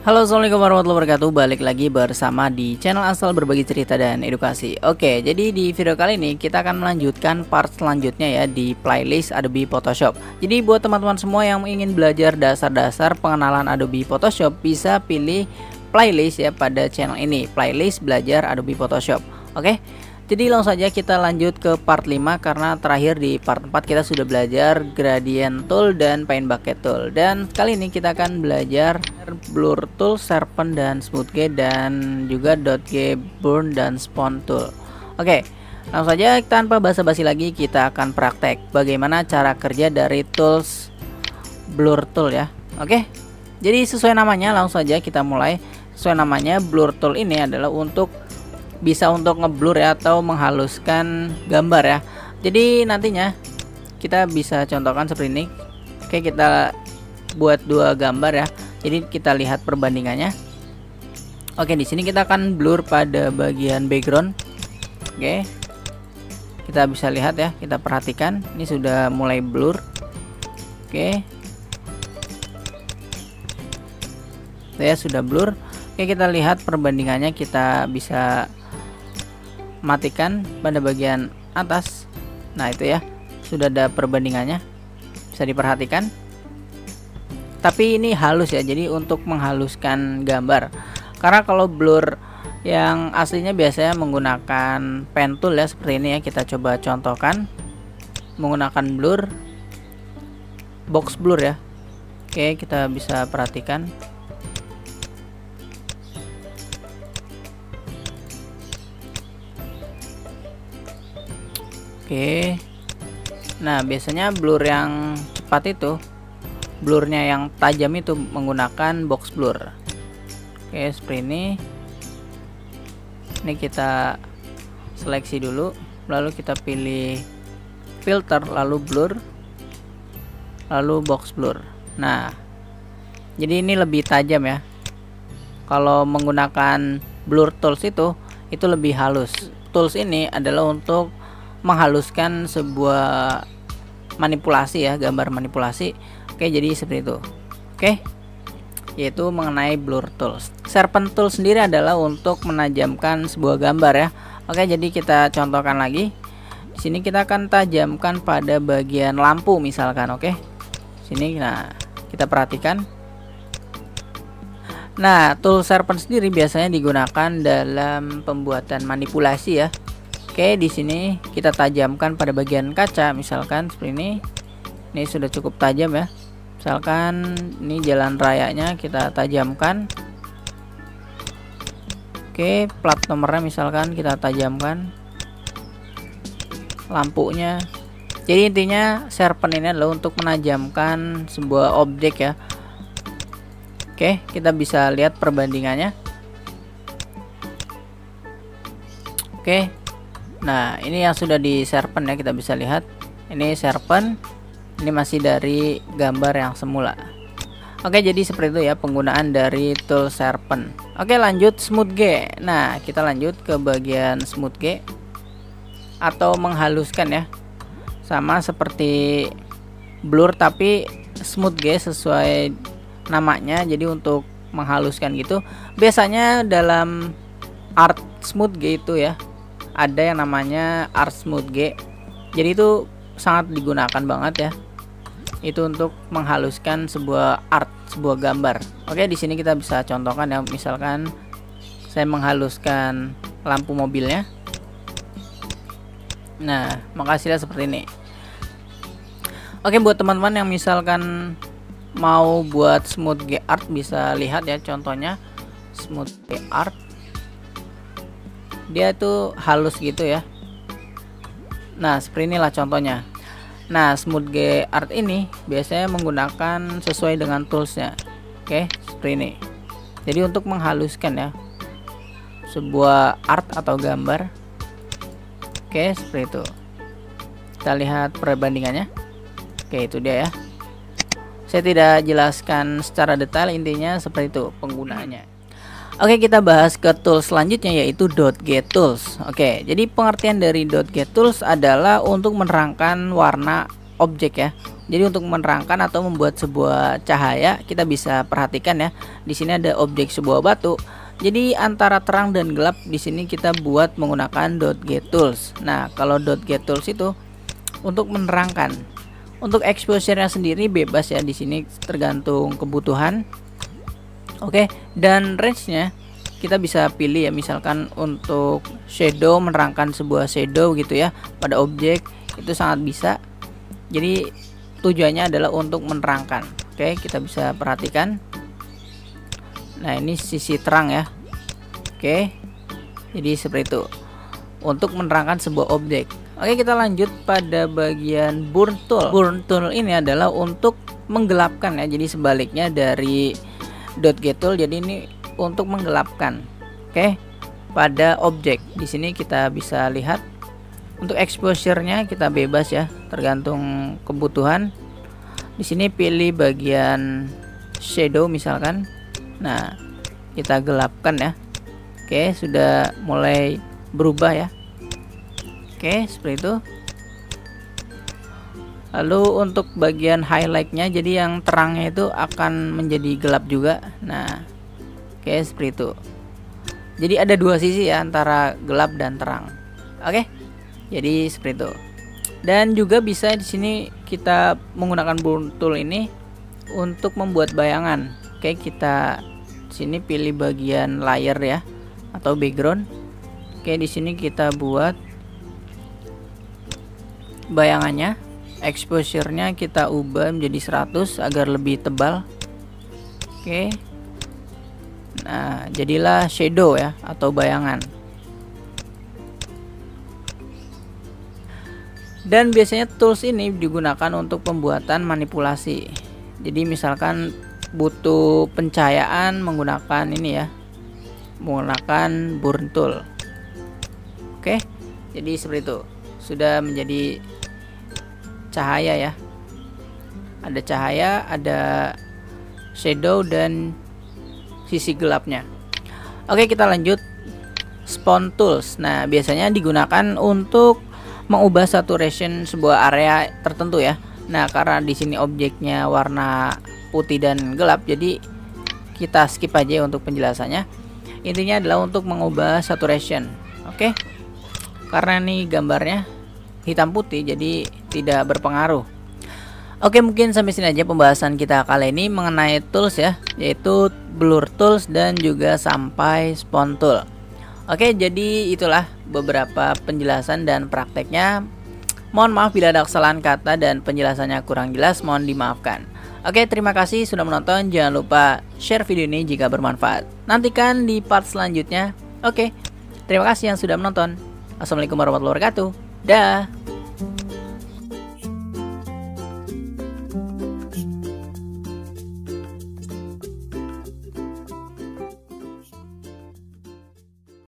Halo, assalamualaikum warahmatullahi wabarakatuh. Balik lagi bersama di channel Asal Berbagi Cerita dan Edukasi. Oke, jadi di video kali ini kita akan melanjutkan part selanjutnya ya di playlist Adobe Photoshop. Jadi buat teman-teman semua yang ingin belajar dasar-dasar pengenalan Adobe Photoshop, bisa pilih playlist ya pada channel ini, playlist belajar Adobe Photoshop. Oke, jadi langsung saja kita lanjut ke part 5, karena terakhir di part 4 kita sudah belajar gradient tool dan paint bucket tool. Dan kali ini kita akan belajar blur tool, sharpen dan smooth G, dan juga dot G, burn dan spawn tool. Oke, langsung saja tanpa basa-basi lagi kita akan praktek bagaimana cara kerja dari tools blur tool ya. Oke, jadi sesuai namanya langsung saja kita mulai. Sesuai namanya, blur tool ini adalah bisa untuk ngeblur ya, atau menghaluskan gambar ya. Jadi nantinya kita bisa contohkan seperti ini. Oke, kita buat dua gambar ya. Jadi kita lihat perbandingannya. Oke, di sini kita akan blur pada bagian background. Oke, kita bisa lihat ya, kita perhatikan ini sudah mulai blur. Oke, ya sudah blur. Oke, kita lihat perbandingannya, kita bisa matikan pada bagian atas. Nah itu ya, sudah ada perbandingannya, bisa diperhatikan. Tapi ini halus ya, jadi untuk menghaluskan gambar. Karena kalau blur yang aslinya biasanya menggunakan pen tool ya, seperti ini ya. Kita coba contohkan menggunakan blur, box blur ya. Oke, kita bisa perhatikan. Oke, nah biasanya blur yang cepat itu, blurnya yang tajam itu menggunakan box blur. Oke, seperti ini. Ini kita seleksi dulu, lalu kita pilih filter, lalu blur, lalu box blur. Nah, jadi ini lebih tajam ya. Kalau menggunakan blur tools itu lebih halus. Tools ini adalah untuk menghaluskan sebuah manipulasi ya, gambar manipulasi. Oke, jadi seperti itu. Oke, yaitu mengenai blur tools. Sharpen tool sendiri adalah untuk menajamkan sebuah gambar ya. Oke, jadi kita contohkan lagi. Di sini kita akan tajamkan pada bagian lampu misalkan. Oke, sini. Nah, kita perhatikan. Nah, tool sharpen sendiri biasanya digunakan dalam pembuatan manipulasi ya. Oke, di sini kita tajamkan pada bagian kaca, misalkan seperti ini. Ini sudah cukup tajam ya. Misalkan ini jalan rayanya kita tajamkan. Oke, plat nomornya misalkan kita tajamkan. Lampunya. Jadi intinya sharpen ini adalah untuk menajamkan sebuah objek ya. Oke, kita bisa lihat perbandingannya. Oke. Nah, ini yang sudah di sharpen ya, kita bisa lihat. Ini sharpen, ini masih dari gambar yang semula. Oke, jadi seperti itu ya penggunaan dari tool sharpen. Oke, lanjut smooth G. Nah, kita lanjut ke bagian smooth G atau menghaluskan ya. Sama seperti blur, tapi smooth G sesuai namanya. Jadi untuk menghaluskan gitu. Biasanya dalam art smooth G itu ya, ada yang namanya art smooth G. Jadi itu sangat digunakan banget ya. Itu untuk menghaluskan sebuah art, sebuah gambar. Oke, di sini kita bisa contohkan ya. Misalkan saya menghaluskan lampu mobilnya. Nah, makasihlah seperti ini. Oke, buat teman-teman yang misalkan mau buat smooth G art, bisa lihat ya contohnya smooth G art. Dia itu halus gitu ya. Nah, seperti inilah contohnya. Nah, smooth G art ini biasanya menggunakan sesuai dengan toolsnya. Oke, seperti ini. Jadi untuk menghaluskan ya sebuah art atau gambar. Oke, seperti itu. Kita lihat perbandingannya. Oke, itu dia ya. Saya tidak jelaskan secara detail, intinya seperti itu penggunaannya. Oke, kita bahas ke tools selanjutnya, yaitu dot G tools. Oke, jadi pengertian dari dot G tools adalah untuk menerangkan warna objek ya, Jadi untuk menerangkan atau membuat sebuah cahaya, kita bisa perhatikan ya. Di sini ada objek sebuah batu. Jadi antara terang dan gelap di sini kita buat menggunakan .getTools. Nah, kalau .getTools itu untuk menerangkan. Untuk exposure-nya sendiri bebas ya, di sini tergantung kebutuhan. Oke, dan range-nya kita bisa pilih ya, misalkan untuk shadow, menerangkan sebuah shadow gitu ya pada objek, itu sangat bisa. Jadi tujuannya adalah untuk menerangkan. Oke, kita bisa perhatikan. Nah, ini sisi terang ya. Oke, jadi seperti itu untuk menerangkan sebuah objek. Oke, kita lanjut pada bagian burn tool. Burn tool ini adalah untuk menggelapkan ya, jadi sebaliknya dari .getTool. Jadi ini untuk menggelapkan. Oke, pada objek. Di sini kita bisa lihat untuk exposure-nya kita bebas ya, tergantung kebutuhan. Di sini pilih bagian shadow misalkan. Nah, kita gelapkan ya. Oke, sudah mulai berubah ya. Oke, seperti itu. Lalu untuk bagian highlight-nya, jadi yang terangnya itu akan menjadi gelap juga. Nah, oke, seperti itu. Jadi ada dua sisi ya, antara gelap dan terang. Oke, jadi seperti itu. Dan juga bisa di sini kita menggunakan burn tool ini untuk membuat bayangan. Oke, kita sini pilih bagian layer ya atau background. Oke, di sini kita buat bayangannya. Exposure-nya kita ubah menjadi 100 agar lebih tebal. Oke. Nah, jadilah shadow ya atau bayangan. Dan biasanya tools ini digunakan untuk pembuatan manipulasi. Jadi misalkan butuh pencahayaan menggunakan ini ya, menggunakan burn tool. Oke, jadi seperti itu. Sudah menjadi cahaya ya, ada cahaya, ada shadow dan sisi gelapnya. Oke, kita lanjut spawn tools. Nah, biasanya digunakan untuk mengubah saturation sebuah area tertentu ya. Nah, karena di sini objeknya warna putih dan gelap, jadi kita skip aja untuk penjelasannya. Intinya adalah untuk mengubah saturation. Oke, karena ini gambarnya hitam putih, jadi tidak berpengaruh. Oke, mungkin sampai sini aja pembahasan kita kali ini mengenai tools ya, yaitu blur tools dan juga sampai spawn tool. Oke, jadi itulah beberapa penjelasan dan prakteknya. Mohon maaf bila ada kesalahan kata dan penjelasannya kurang jelas, mohon dimaafkan. Oke, terima kasih sudah menonton. Jangan lupa share video ini jika bermanfaat. Nantikan di part selanjutnya. Oke, terima kasih yang sudah menonton. Assalamualaikum warahmatullahi wabarakatuh. Dah.